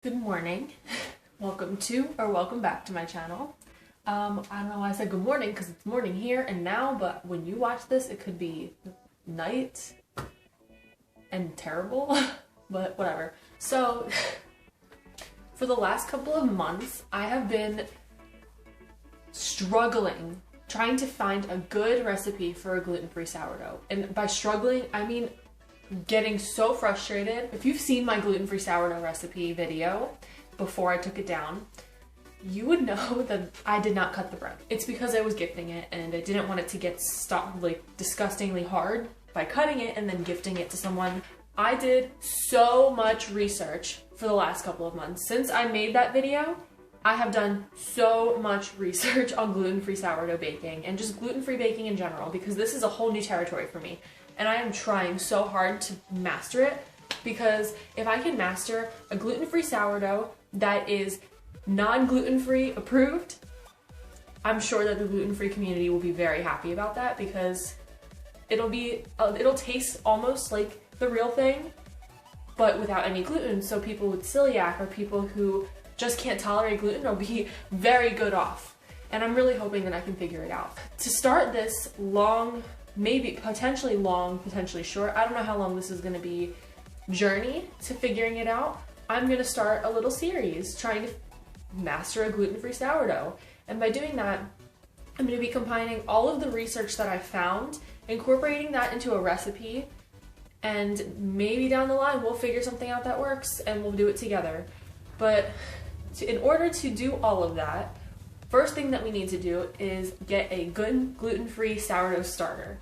Good morning. Welcome back to my channel. I don't know why I said good morning because it's morning here and now, but when you watch this, it could be night and terrible, but whatever. So, for the last couple of months, I have been struggling trying to find a good recipe for a gluten-free sourdough. And by struggling, I mean getting so frustrated. If you've seen my gluten-free sourdough recipe video before I took it down, you would know that I did not cut the bread. It's because I was gifting it and I didn't want it to get disgustingly hard by cutting it and then gifting it to someone. I did so much research for the last couple of months. Since I made that video, I have done so much research on gluten-free sourdough baking and just gluten-free baking in general because this is a whole new territory for me. And I am trying so hard to master it because if I can master a gluten-free sourdough that is non-gluten-free approved, I'm sure that the gluten-free community will be very happy about that because it'll taste almost like the real thing, but without any gluten. So people with celiac or people who just can't tolerate gluten will be very good off. And I'm really hoping that I can figure it out. To start this long, maybe potentially long, potentially short, I don't know how long this is gonna be, journey to figuring it out, I'm gonna start a little series trying to master a gluten-free sourdough. And by doing that, I'm gonna be combining all of the research that I found, incorporating that into a recipe, and maybe down the line we'll figure something out that works and we'll do it together. But in order to do all of that, first thing that we need to do is get a good gluten-free sourdough starter.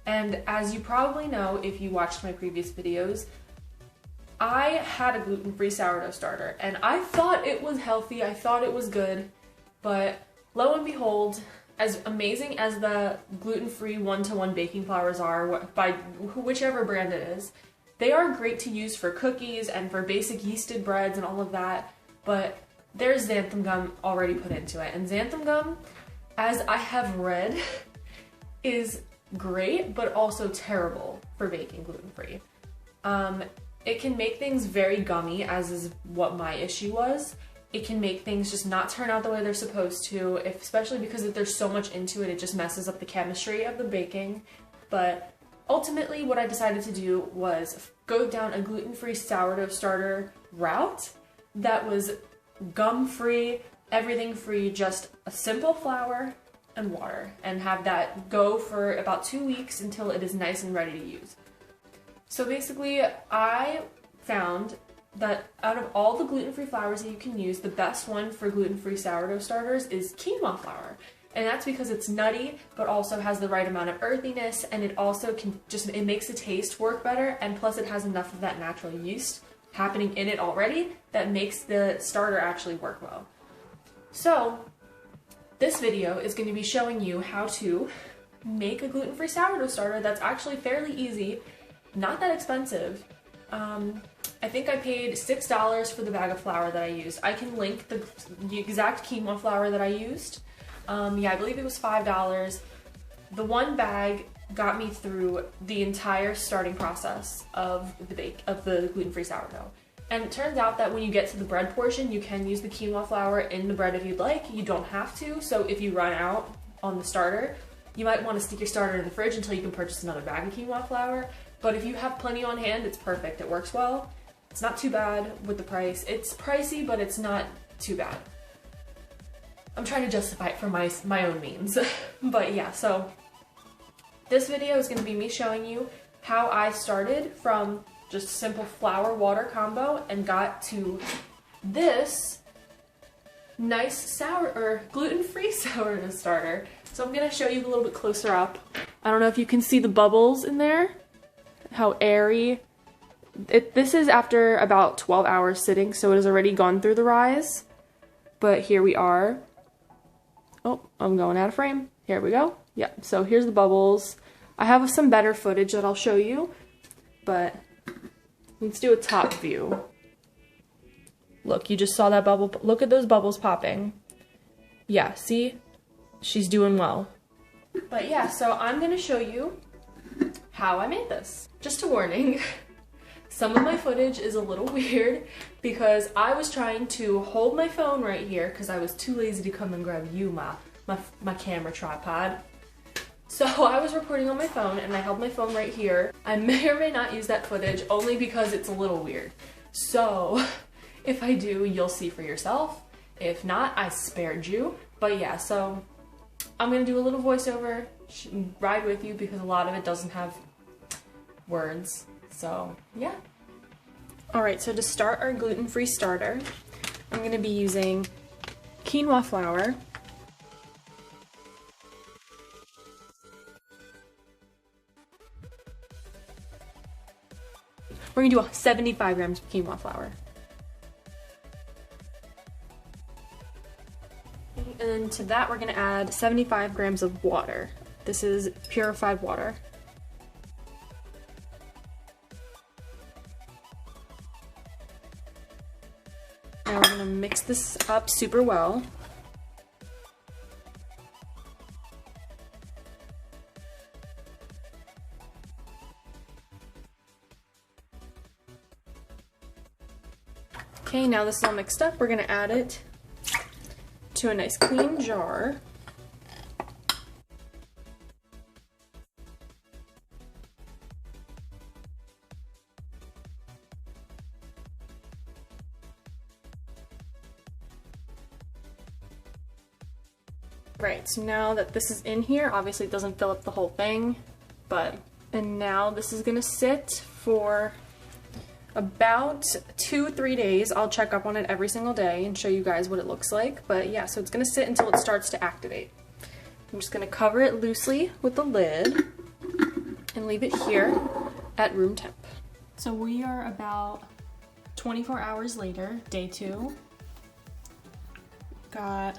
And as you probably know, if you watched my previous videos, I had a gluten-free sourdough starter and I thought it was healthy, I thought it was good, but lo and behold, as amazing as the gluten-free one-to-one baking flours are, by whichever brand it is, they are great to use for cookies and for basic yeasted breads and all of that, but there's xanthan gum already put into it. And xanthan gum, as I have read, is great, but also terrible for baking gluten-free. It can make things very gummy, as is what my issue was. It can make things just not turn out the way they're supposed to, especially because if there's so much into it, it just messes up the chemistry of the baking. But ultimately, what I decided to do was go down a gluten-free sourdough starter route that was gum-free, everything-free, just a simple flour and water, and have that go for about 2 weeks until it is nice and ready to use. So basically, I found that out of all the gluten-free flours that you can use, the best one for gluten-free sourdough starters is quinoa flour. And that's because it's nutty, but also has the right amount of earthiness, and it also it makes the taste work better, and plus it has enough of that natural yeast happening in it already that makes the starter actually work well. So, this video is going to be showing you how to make a gluten-free sourdough starter that's actually fairly easy, not that expensive. I think I paid $6 for the bag of flour that I used. I can link the exact quinoa flour that I used. Yeah, I believe it was $5. The one bag got me through the entire starting process of the gluten-free sourdough. And it turns out that when you get to the bread portion, you can use the quinoa flour in the bread if you'd like. You don't have to, so if you run out on the starter, you might want to stick your starter in the fridge until you can purchase another bag of quinoa flour. But if you have plenty on hand, it's perfect. It works well. It's not too bad with the price. It's pricey, but it's not too bad. I'm trying to justify it for my own means. But yeah, so this video is going to be me showing you how I started from just a simple flour-water combo and got to this nice gluten-free sourdough starter. So I'm going to show you a little bit closer up. I don't know if you can see the bubbles in there, how airy. This is after about 12 hours sitting, so it has already gone through the rise. But here we are. Oh, I'm going out of frame. Here we go. Yeah, so here's the bubbles. I have some better footage that I'll show you, but let's do a top view. Look, you just saw that bubble. Look at those bubbles popping. Yeah, see? She's doing well. But yeah, so I'm gonna show you how I made this. Just a warning, Some of my footage is a little weird because I was trying to hold my phone right here because I was too lazy to come and grab you, my camera tripod. So I was recording on my phone and I held my phone right here. I may or may not use that footage only because it's a little weird. So if I do, you'll see for yourself. If not, I spared you. But yeah, so I'm gonna do a little voiceover, ride with you because a lot of it doesn't have words. So yeah. All right, so to start our gluten-free starter, I'm gonna be using quinoa flour, we're gonna do 75 grams of quinoa flour. And then to that, we're gonna add 75 grams of water. This is purified water. Now we're gonna mix this up super well. Okay, now this is all mixed up, we're gonna add it to a nice clean jar. Right, so now that this is in here, obviously it doesn't fill up the whole thing, and now this is gonna sit for about 2-3 days. I'll check up on it every single day and show you guys what it looks like. But yeah, so it's gonna sit until it starts to activate. I'm just gonna cover it loosely with the lid and leave it here at room temp. So we are about 24 hours later, day 2. Got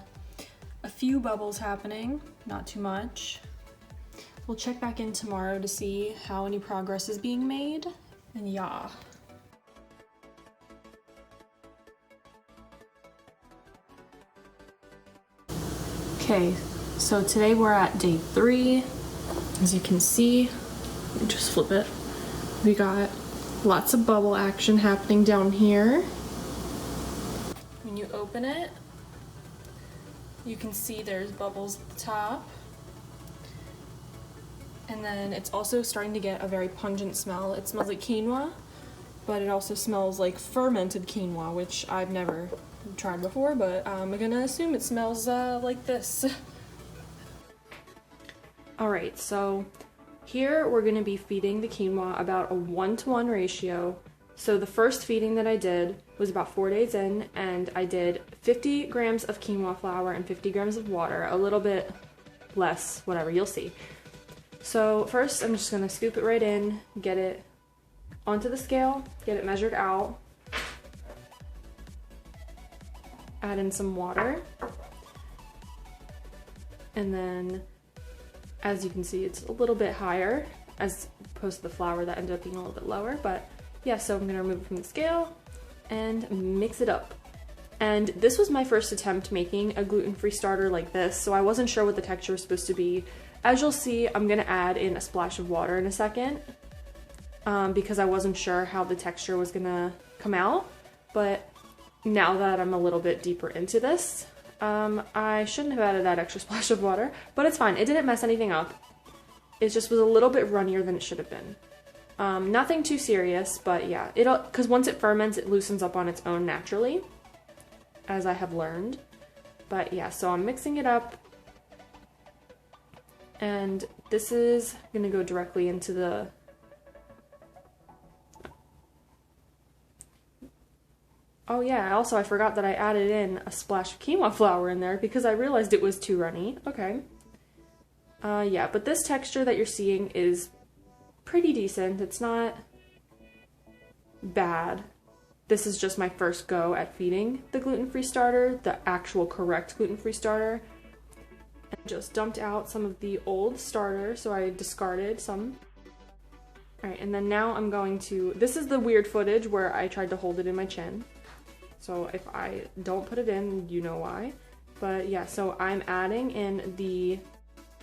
a few bubbles happening, not too much. We'll check back in tomorrow to see how any progress is being made, and yeah. Okay, so today we're at day 3. As you can see, let me just flip it. We got lots of bubble action happening down here. When you open it, you can see there's bubbles at the top. And then it's also starting to get a very pungent smell. It smells like quinoa, but it also smells like fermented quinoa, which I've never tried before, but I'm gonna assume it smells like this. Alright, so here we're gonna be feeding the quinoa about a 1-to-1 ratio. So the first feeding that I did was about 4 days in, and I did 50 grams of quinoa flour and 50 grams of water, a little bit less, whatever, you'll see. So first I'm just gonna scoop it right in, get it onto the scale, get it measured out, add in some water, and then as you can see it's a little bit higher as opposed to the flour that ended up being a little bit lower, but yeah, so I'm gonna remove it from the scale and mix it up. And this was my first attempt making a gluten-free starter like this, so I wasn't sure what the texture was supposed to be. As you'll see, I'm gonna add in a splash of water in a second because I wasn't sure how the texture was gonna come out, but now that I'm a little bit deeper into this, I shouldn't have added that extra splash of water, but it's fine. It didn't mess anything up. It just was a little bit runnier than it should have been. Nothing too serious, but yeah, because once it ferments, it loosens up on its own naturally, as I have learned. But yeah, so I'm mixing it up, and this is gonna go directly into the oh yeah, also I forgot that I added in a splash of quinoa flour in there because I realized it was too runny. Okay. Yeah, but this texture that you're seeing is pretty decent. It's not bad. This is just my first go at feeding the gluten-free starter, the actual correct gluten-free starter. I just dumped out some of the old starter, so I discarded some. Alright, and then now I'm going to, this is the weird footage where I tried to hold it in my chin. So if I don't put it in, you know why. But yeah, so I'm adding in the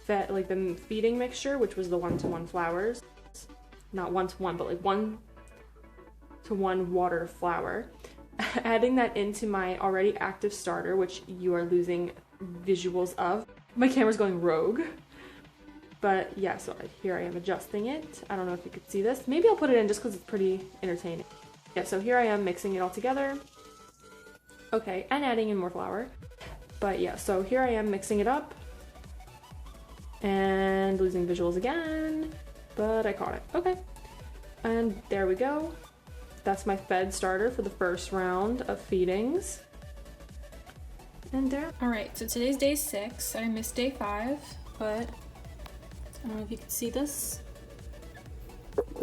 the feeding mixture, which was the 1-to-1 flours. Not 1-to-1, but like 1 to 1 water of flour. Adding that into my already active starter, which you are losing visuals of. My camera's going rogue. But yeah, so here I am adjusting it. I don't know if you could see this. Maybe I'll put it in just because it's pretty entertaining. Yeah, so here I am mixing it all together. Okay, and adding in more flour. But yeah, so here I am mixing it up. And losing visuals again. But I caught it. Okay. And there we go. That's my fed starter for the first round of feedings. And there. Alright, so today's day 6. I missed day 5, but I don't know if you can see this.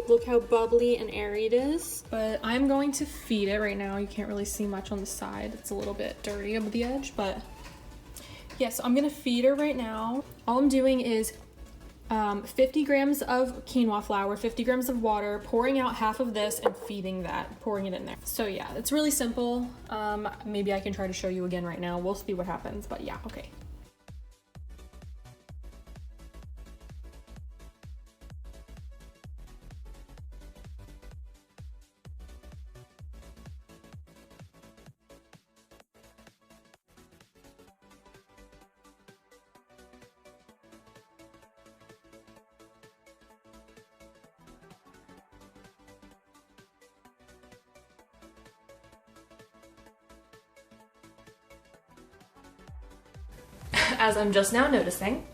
Look how bubbly and airy it is. But I'm going to feed it right now. You can't really see much on the side. It's a little bit dirty over the edge, but yeah, so I'm gonna feed her right now. All I'm doing is 50 grams of quinoa flour, 50 grams of water, pouring out half of this and feeding that, pouring it in there. So yeah, it's really simple. Maybe I can try to show you again right now. We'll see what happens, but yeah, okay. As I'm just now noticing,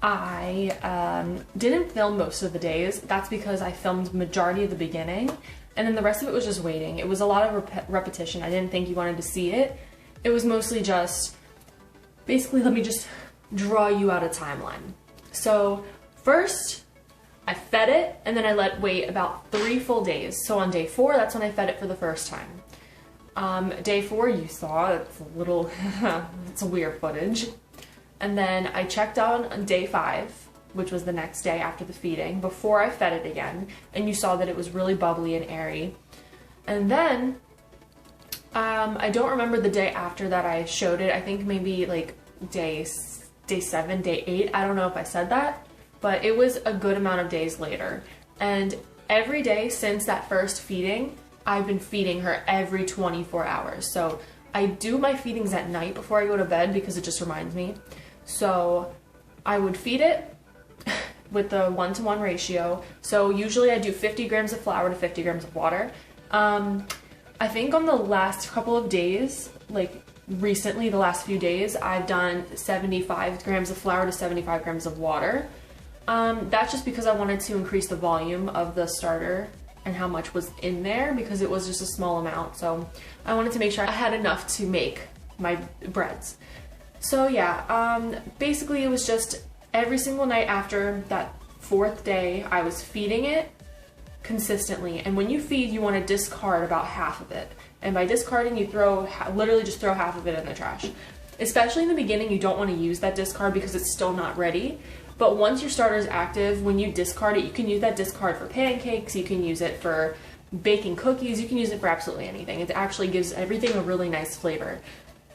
I didn't film most of the days. That's because I filmed majority of the beginning, and then the rest of it was just waiting. It was a lot of repetition. I didn't think you wanted to see it. It was mostly just, basically, let me just draw you out a timeline. So first, I fed it, and then I let wait about 3 full days. So on day 4, that's when I fed it for the first time. Day 4, you saw, it's a little, it's a weird footage. And then I checked on day 5, which was the next day after the feeding, before I fed it again, and you saw that it was really bubbly and airy. And then, I don't remember the day after that I showed it. I think maybe like day 7, day 8, I don't know if I said that, but it was a good amount of days later. And every day since that first feeding, I've been feeding her every 24 hours. So I do my feedings at night before I go to bed because it just reminds me. So I would feed it with the 1-to-1 ratio. So usually I do 50 grams of flour to 50 grams of water. I think on the last couple of days, like recently, the last few days, I've done 75 grams of flour to 75 grams of water. That's just because I wanted to increase the volume of the starter and how much was in there because it was just a small amount. So I wanted to make sure I had enough to make my breads. So yeah, basically it was just every single night after that 4th day, I was feeding it consistently. And when you feed, you want to discard about half of it. And by discarding, you literally just throw half of it in the trash. Especially in the beginning, you don't want to use that discard because it's still not ready. But once your starter is active, when you discard it, you can use that discard for pancakes, you can use it for baking cookies, you can use it for absolutely anything. It actually gives everything a really nice flavor.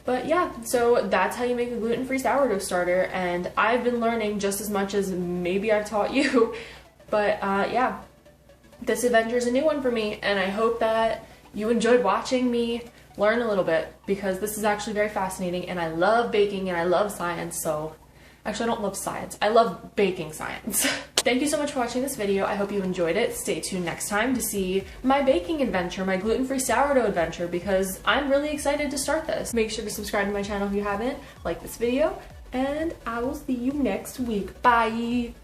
But yeah, so that's how you make a gluten-free sourdough starter, and I've been learning just as much as maybe I've taught you. But yeah, this adventure is a new one for me, and I hope that you enjoyed watching me learn a little bit, because this is actually very fascinating, and I love baking and I love science. So actually, I don't love science. I love baking science. Thank you so much for watching this video. I hope you enjoyed it. Stay tuned next time to see my baking adventure, my gluten-free sourdough adventure, because I'm really excited to start this. Make sure to subscribe to my channel if you haven't, like this video, and I will see you next week. Bye!